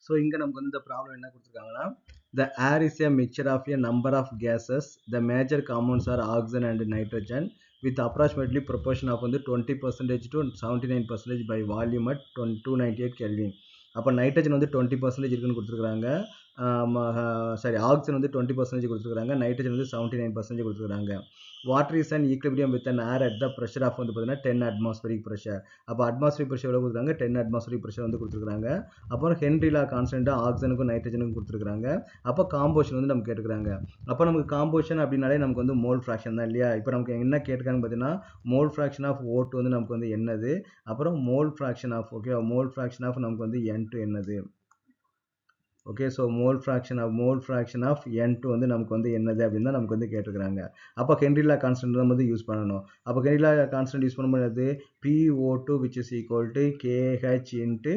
So இங்கே நமக்கு வந்து இந்த ப்ராப்ளம் என்ன கொடுத்துருக்காங்கன்னா the air is a mixture of a number of gases. The major compounds are oxygen and nitrogen with approximately proportion of வந்து 20% to 79% by volume at 298 Kelvin. அப்போ nitrogen வந்து 20% இருக்குன்னு கொடுத்துருக்காங்க. சாரி ஆக்சிஜன் வந்து 20% கொடுத்துருக்காங்க. நைட்ரஜன் வந்து 79% கொடுத்துருக்காங்க. Water is and equilibrium with an air at the pressure of வந்து பார்த்தீங்கன்னா 10 அட்மாஸ்பரிக் ப்ரெஷர். அப்போ அட்மாஸ்பரிக் ப்ரெஷர் எவ்வளோ கொடுக்குறாங்க? 10 அட்மாஸ்பரிக் ப்ரெஷர் வந்து கொடுத்துருக்காங்க. அப்புறம் ஹென்ரி லா கான்ஸ்டன்ட்டாக ஆக்சிஜனுக்கும் நைட்ரஜனுக்கும் கொடுத்துருக்காங்க. அப்போ காம்போஷன் வந்து நம்ம கேட்டுக்கிறாங்க. அப்போ நமக்கு காம்போஷன் அப்படின்னாலே நமக்கு வந்து மோல் ஃப்ராக்ஷன் தான் இல்லையா? இப்போ நமக்கு என்ன கேட்டுக்காங்கன்னு பார்த்தீங்கன்னா மோல் ஃப்ராக்ஷன் ஆஃப் O2 வந்து நமக்கு வந்து என்னது, அப்புறம் mole fraction of mole fraction of நமக்கு வந்து N2 என்னது. Okay, so mole fraction of N2 வந்து நமக்கு வந்து என்னது அப்படின்னு தான் நமக்கு வந்து கேட்டுக்கிறாங்க. அப்போ ஹென்ரி லா கான்ஸ்டன்ட் தான் வந்து யூஸ் பண்ணணும். அப்போ ஹென்ரி லா கான்ஸ்டன்ட் யூஸ் பண்ணும்போது PO2 which is equal to KH into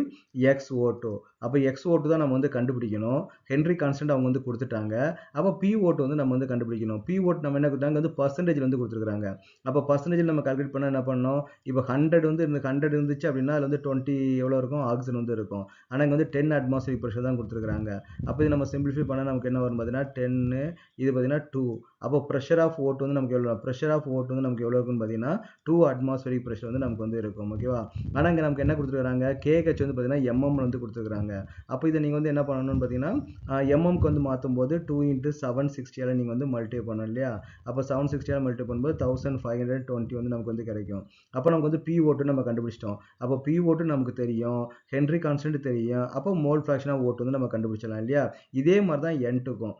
XO2. அப்போ XO2 தான் நம்ம வந்து கண்டுபிடிக்கணும். ஹென்ரி கான்ஸ்டன்ட் அவங்க வந்து கொடுத்துட்டாங்க. அப்போ PO2 வந்து நம்ம வந்து கண்டுபிடிக்கணும். PO2 நம்ம என்ன கொடுத்தாங்க வந்து பர்சன்டேஜ் வந்து கொடுத்துருக்காங்க. அப்போ பர்சன்டேஜ் நம்ம கால்குலேட் பண்ணால் என்ன பண்ணணும்? இப்போ 100 வந்து 100 இருந்துச்சு அப்படின்னா அதில் வந்து 20 எவ்வளோ இருக்கும்? ஆக்சிஜன் வந்து இருக்கும். ஆனால் இங்கே வந்து 10 அட்மாஸ்பரிக் ப்ரெஷர் தான் கொடுத்துருக்காங்க. அப்போ இது நம்ம சிம்பிளிஃபை பண்ணால் நமக்கு என்ன வரும் பார்த்தீங்கன்னா 10, இது பார்த்தீங்கன்னா 2. அப்போ ப்ரெஷர் ஆஃப் O2 வந்து நமக்கு எவ்வளோ? ப்ரெஷர் ஆஃப் O2 வந்து நமக்கு எவ்வளோ இருக்குன்னு பார்த்தீங்கன்னா 2 அட்மாஸ்பரிக் ப்ரெஷர் வந்து நமக்கு வந்து இருக்கும். ஓகேவா? ஆனால் இங்கே நமக்கு என்ன கொடுத்துருக்காங்க? KH வந்து பார்த்தீங்கன்னா MM வந்து கொடுத்துருக்காங்க. அப்போ இதை நீங்கள் வந்து என்ன பண்ணணும்னு பார்த்தீங்கன்னா MMக்கு வந்து மாற்றும் போது 2 × 760 நீங்கள் வந்து மல்டிப்ளை பண்ணணும் இல்லையா? அப்போ 760 மல்டிப்ளை பண்ணும்போது 1520 வந்து நமக்கு வந்து கிடைக்கும். அப்போ நமக்கு வந்து PO2 நம்ம கண்டுபிடிச்சிட்டோம். அப்போ PO2 நமக்கு தெரியும், ஹென்ரி கான்ஸ்டன்ட் தெரியும், அப்போ மோல் ஃப்ராக்ஷன் ஆஃப் O2 வந்து நம்ம கண்டுபிடிச்சலாம் இல்லையா? இதே மாதிரி தான் N2க்கும்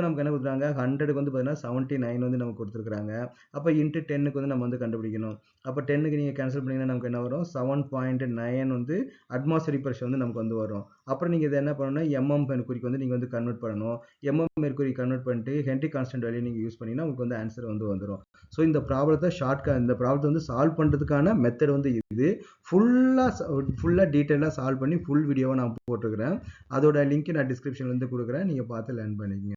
நமக்கு என்ன கொடுத்துருக்காங்க? 100க்கு வந்து பார்த்தீங்கன்னா 79 வந்து நமக்கு கொடுத்துருக்காங்க. அப்போ இன்ட்டு 10க்கு வந்து நம்ம வந்து கண்டுபிடிக்கணும். அப்போ 10க்கு நீங்கள் கேன்சல் பண்ணிங்கன்னா நமக்கு என்ன வரும்? 7.9 வந்து அட்மாஸ்பரிக் ப்ரெஷர் வந்து நமக்கு வந்து வரும். அப்புறம் நீங்கள் இதை என்ன பண்ணணும்னா MM மெர்க்குரிக்கு வந்து நீங்கள் வந்து கன்வெர்ட் பண்ணணும். MM மெர்க்குரி கன்வெர்ட் பண்ணிட்டு ஹென்ரி கான்ஸ்டன்ட் வேல்யூ நீங்கள் யூஸ் பண்ணிங்கன்னா உங்களுக்கு வந்து ஆன்சர் வந்து வந்துடும். ஸோ இந்த ப்ராப்ளத்தை வந்து சால்வ் பண்ணுறதுக்கான மெத்தட் வந்து இது. ஃபுல்லாக டீட்டெயிலாக சால்வ் பண்ணி ஃபுல் வீடியோவை நான் போட்டுக்கிறேன். அதோட லிங்க் நான் டிஸ்கிரிப்ஷன்ல இருந்து கொடுக்குறேன். நீங்கள் பார்த்து லேர்ன் பண்ணிக்கங்க.